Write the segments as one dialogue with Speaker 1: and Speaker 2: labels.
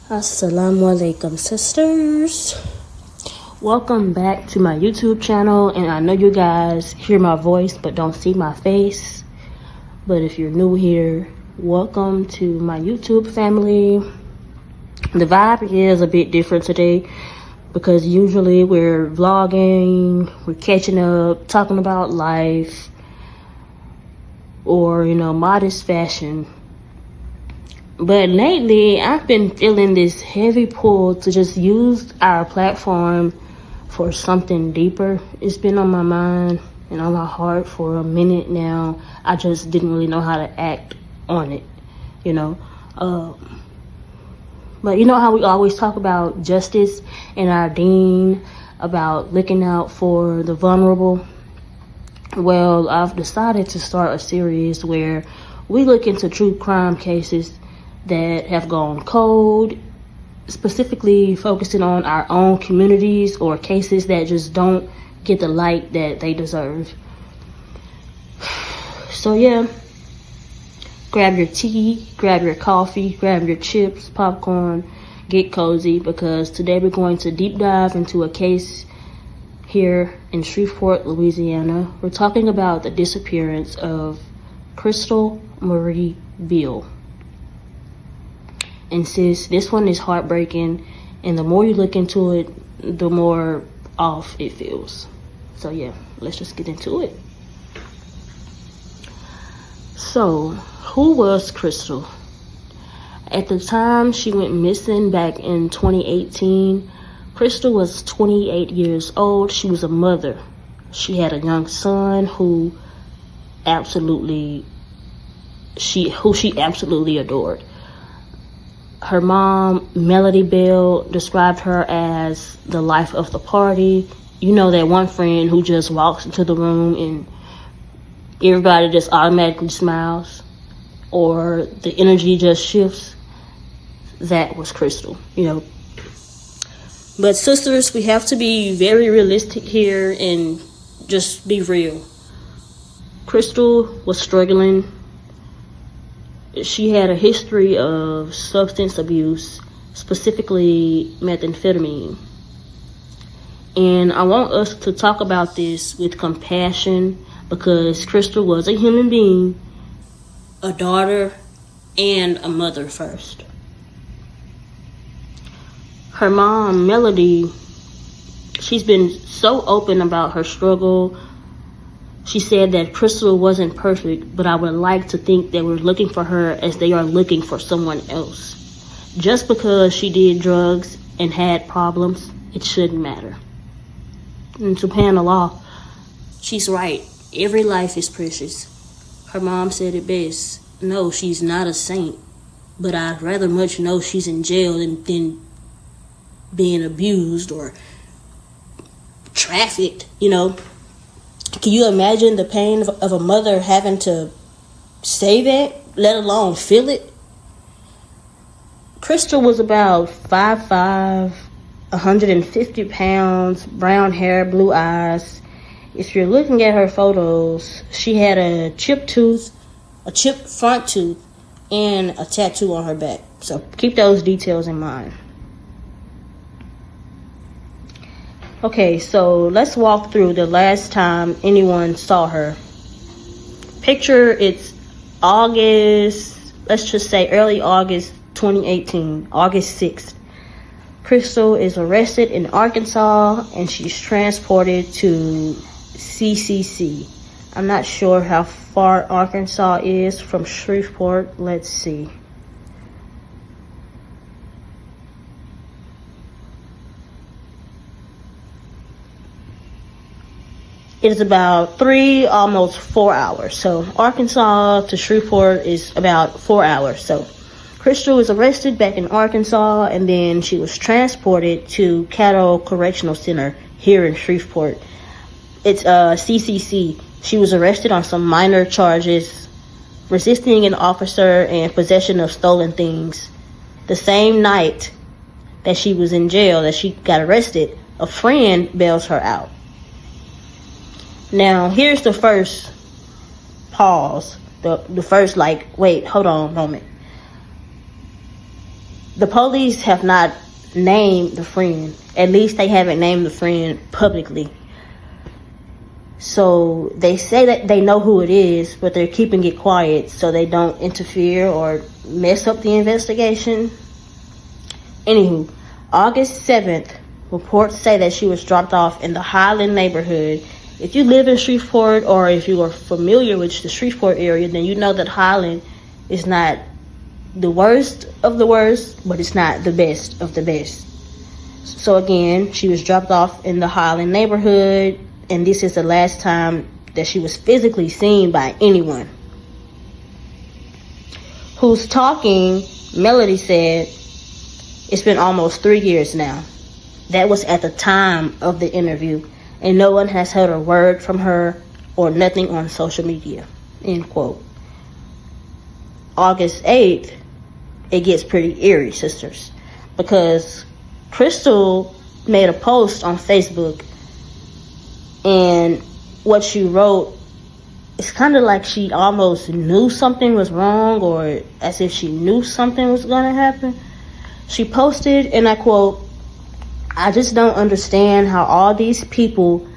Speaker 1: Assalamu Alaikum, sisters. Welcome back to my YouTube channel, and I know you guys hear my voice but don't see my face. But if you're new here, welcome to my YouTube family. The vibe is a bit different today because usually we're vlogging, we're catching up, talking about life, or modest fashion. But lately, I've been feeling this heavy pull to just use our platform for something deeper. It's been on my mind and on my heart for a minute now. I just didn't really know how to act on it, But you know how we always talk about justice and our deen, about looking out for the vulnerable? Well, I've decided to start a series where we look into true crime cases that have gone cold, specifically focusing on our own communities or cases that just don't get the light that they deserve. So yeah, grab your tea, grab your coffee, grab your chips, popcorn, get cozy, because today we're going to deep dive into a case here in Shreveport, Louisiana. We're talking about the disappearance of Crystal Marie Beal. And sis, this one is heartbreaking, and the more you look into it, the more off it feels. So yeah, let's just get into it. So, who was Crystal? At the time she went missing back in 2018, Crystal was 28 years old. She was a mother. She had a young son who she absolutely adored. Her mom, Melody Beal, described her as the life of the party. You know, that one friend who just walks into the room and everybody just automatically smiles, or the energy just shifts. That was Crystal, But sisters, we have to be very realistic here and just be real. Crystal was struggling. She had a history of substance abuse, specifically methamphetamine. And I want us to talk about this with compassion, because Crystal was a human being, a daughter, and a mother first. Her mom, Melody, she's been so open about her struggle. She said that Crystal wasn't perfect, but I would like to think that we're looking for her as they are looking for someone else. Just because she did drugs and had problems, it shouldn't matter. And subhanAllah, she's right. Every life is precious. Her mom said it best. No, she's not a saint, but I'd rather much know she's in jail than being abused or trafficked, Can you imagine the pain of a mother having to say that, let alone feel it? Crystal was about 5'5", 150 pounds, brown hair, blue eyes. If you're looking at her photos, she had a chipped front tooth, and a tattoo on her back. So keep those details in mind. Okay, so let's walk through the last time anyone saw her. Picture it's August, let's just say early August 2018, August 6th. Crystal is arrested in Arkansas and she's transported to CCC. I'm not sure how far Arkansas is from Shreveport. Let's see. It is about 3, almost 4 hours. So Arkansas to Shreveport is about 4 hours. So Crystal was arrested back in Arkansas, and then she was transported to Caddo Correctional Center here in Shreveport. It's CCC. She was arrested on some minor charges, resisting an officer and possession of stolen things. The same night that she was in jail, that she got arrested, a friend bails her out. Now, here's the first pause. The first, wait, hold on a moment. The police have not named the friend. At least they haven't named the friend publicly. So they say that they know who it is, but they're keeping it quiet so they don't interfere or mess up the investigation. Anywho, August 7th, reports say that she was dropped off in the Highland neighborhood. If you live in Shreveport, or if you are familiar with the Shreveport area, then you know that Highland is not the worst of the worst, but it's not the best of the best. So again, she was dropped off in the Highland neighborhood, and this is the last time that she was physically seen by anyone. Who's talking, Melody said, it's been almost 3 years now. That was at the time of the interview, and no one has heard a word from her or nothing on social media, end quote. August 8th, it gets pretty eerie, sisters, because Crystal made a post on Facebook, and what she wrote, it's kind of like she almost knew something was wrong, or as if she knew something was going to happen. She posted, and I quote, "I just don't understand how all these people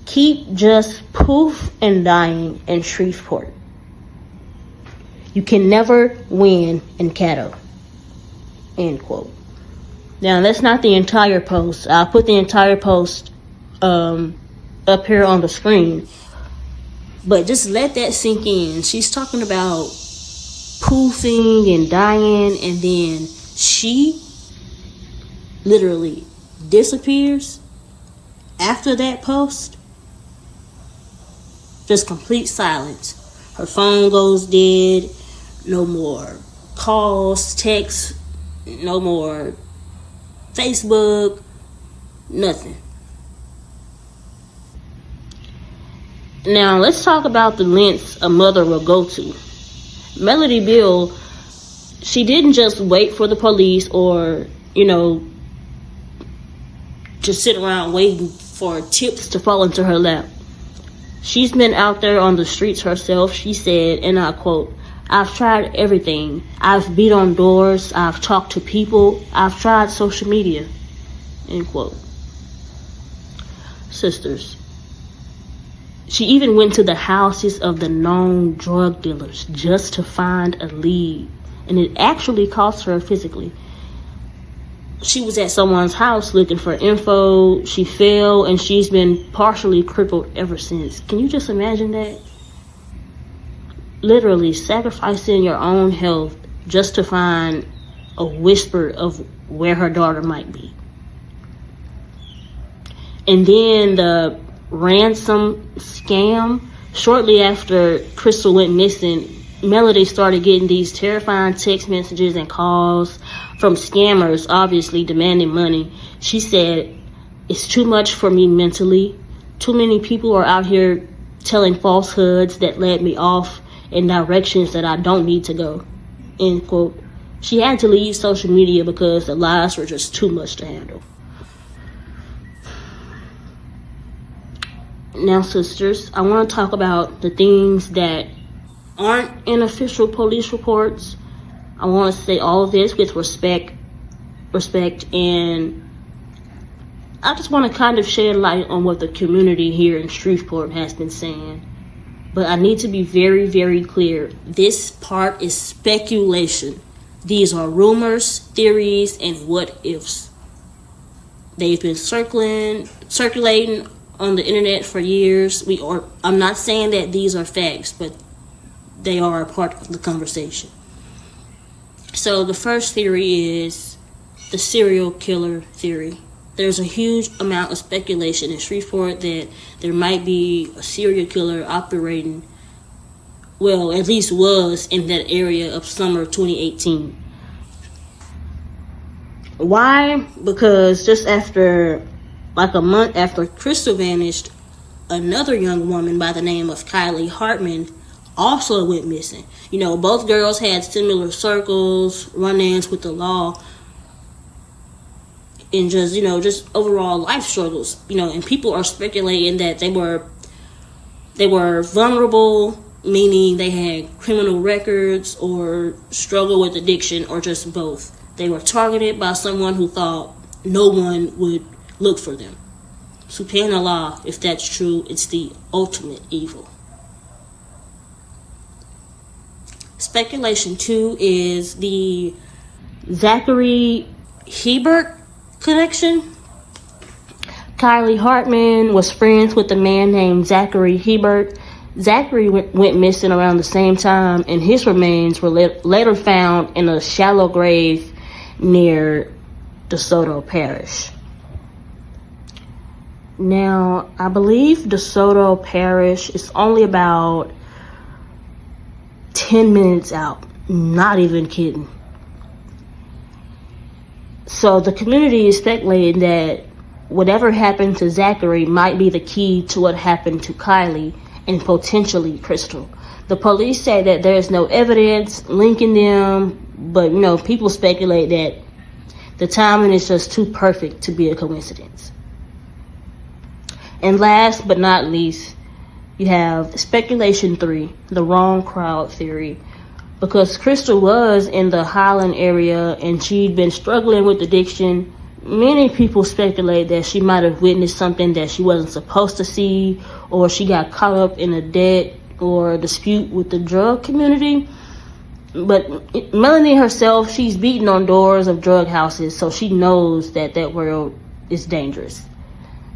Speaker 1: keep just poof and dying in Shreveport. You can never win in Caddo," end quote. Now, that's not the entire post. I'll put the entire post up here on the screen. But just let that sink in. She's talking about poofing and dying, and then she literally disappears after that post. Just complete silence. Her phone goes dead. No more calls, texts, no more Facebook, nothing. Now, let's talk about the lengths a mother will go to. Melody Beal, she didn't just wait for the police or, just sit around waiting for tips to fall into her lap. She's been out there on the streets herself. She said, and I quote, "I've tried everything. I've beat on doors. I've talked to people. I've tried social media," end quote. Sisters, she even went to the houses of the known drug dealers just to find a lead, and it actually cost her physically. She was at someone's house looking for info. She fell, and she's been partially crippled ever since. Can you just imagine that? Literally sacrificing your own health just to find a whisper of where her daughter might be. And then the ransom scam. Shortly after Crystal went missing, Melody started getting these terrifying text messages and calls from scammers, obviously demanding money. She said, "It's too much for me mentally. Too many people are out here telling falsehoods that led me off in directions that I don't need to go," end quote. She had to leave social media because the lies were just too much to handle. Now, sisters, I want to talk about the things that aren't in official police reports. I want to say all of this with respect, and I just want to kind of shed light on what the community here in Shreveport has been saying. But I need to be very, very clear. This part is speculation. These are rumors, theories, and what ifs. They've been circulating on the internet for years. I'm not saying that these are facts, but they are a part of the conversation. So the first theory is the serial killer theory. There's a huge amount of speculation in Shreveport that there might be a serial killer operating, well, at least was in that area of summer 2018. Why? Because just after, like a month after Crystal vanished, another young woman by the name of Kylie Hartman also went missing. Both girls had similar circles, run-ins with the law, and just overall life struggles. And people are speculating that they were vulnerable, meaning they had criminal records or struggle with addiction or just both. They were targeted by someone who thought no one would look for them. Subhanallah, if that's true, it's the ultimate evil. Speculation 2 is the Zachary Hebert connection. Kylie Hartman was friends with a man named Zachary Hebert. Zachary went missing around the same time, and his remains were later found in a shallow grave near DeSoto Parish. Now, I believe DeSoto Parish is only about 10 minutes out. Not even kidding. So the community is speculating that whatever happened to Zachary might be the key to what happened to Kylie and potentially Crystal. The police say that there's no evidence linking them, but people speculate that the timing is just too perfect to be a coincidence. And last but not least, you have speculation 3, the wrong crowd theory. Because Crystal was in the Highland area and she'd been struggling with addiction, many people speculate that she might have witnessed something that she wasn't supposed to see, or she got caught up in a debt or a dispute with the drug community. But Melanie herself, she's beating on doors of drug houses, so she knows that that world is dangerous.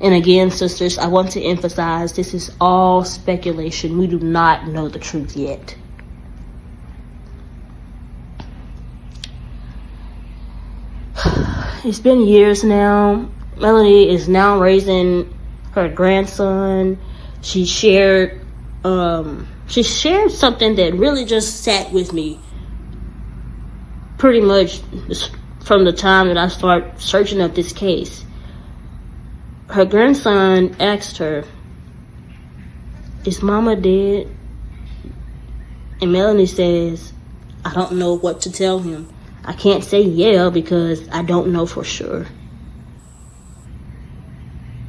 Speaker 1: And again, sisters, I want to emphasize this is all speculation. We do not know the truth yet. It's been years now. Melanie is now raising her grandson. She shared something that really just sat with me pretty much from the time that I started searching up this case. Her grandson asked her, "Is Mama dead?" And Melanie says, "I don't know what to tell him. I can't say yeah because I don't know for sure."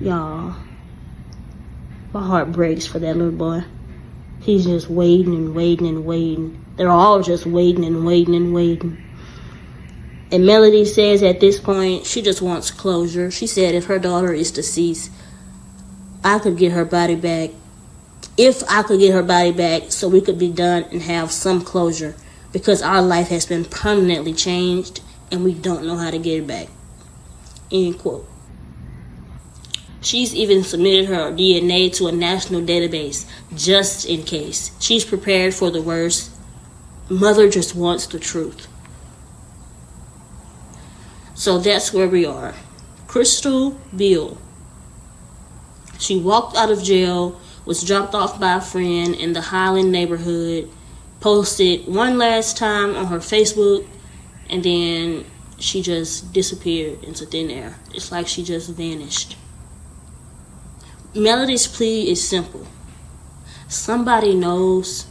Speaker 1: Y'all, my heart breaks for that little boy. He's just waiting and waiting and waiting. They're all just waiting and waiting and waiting. And Melody says at this point, she just wants closure. She said if her daughter is deceased, I could get her body back. If I could get her body back so we could be done and have some closure. Because our life has been permanently changed and we don't know how to get it back. End quote. She's even submitted her DNA to a national database just in case. She's prepared for the worst. Mother just wants the truth. So that's where we are. Crystal Beal. She walked out of jail, was dropped off by a friend in the Highland neighborhood, posted one last time on her Facebook, and then she just disappeared into thin air. It's like she just vanished. Melody's plea is simple. Somebody knows,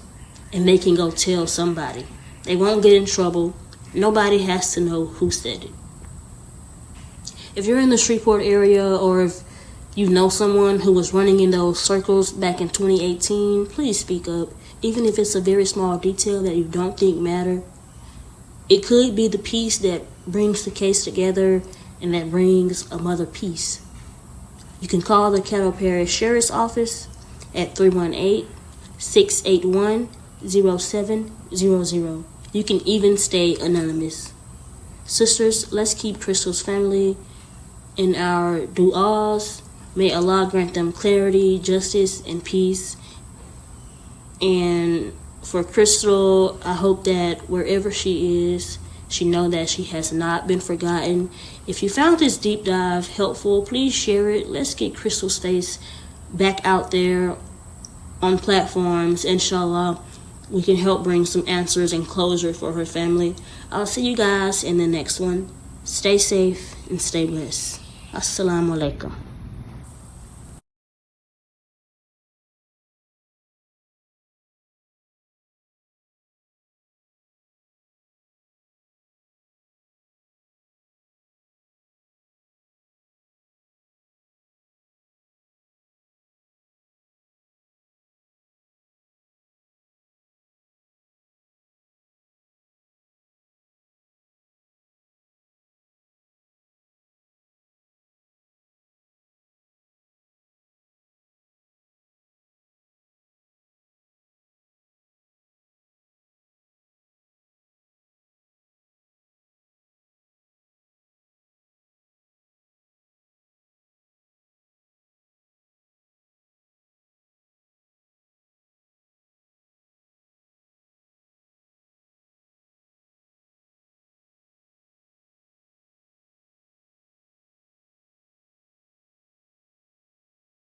Speaker 1: and they can go tell somebody. They won't get in trouble. Nobody has to know who said it. If you're in the Shreveport area, or if you know someone who was running in those circles back in 2018, please speak up. Even if it's a very small detail that you don't think matter, it could be the piece that brings the case together and that brings a mother peace. You can call the Caddo Parish Sheriff's Office at 318-681-0700. You can even stay anonymous. Sisters, let's keep Crystal's family in our du'as. May Allah grant them clarity, justice, and peace. And for Crystal, I hope that wherever she is, she know that she has not been forgotten. If you found this deep dive helpful, please share it. Let's get Crystal's face back out there on platforms. Inshallah, we can help bring some answers and closure for her family. I'll see you guys in the next one. Stay safe and stay blessed. Assalamu Alaikum.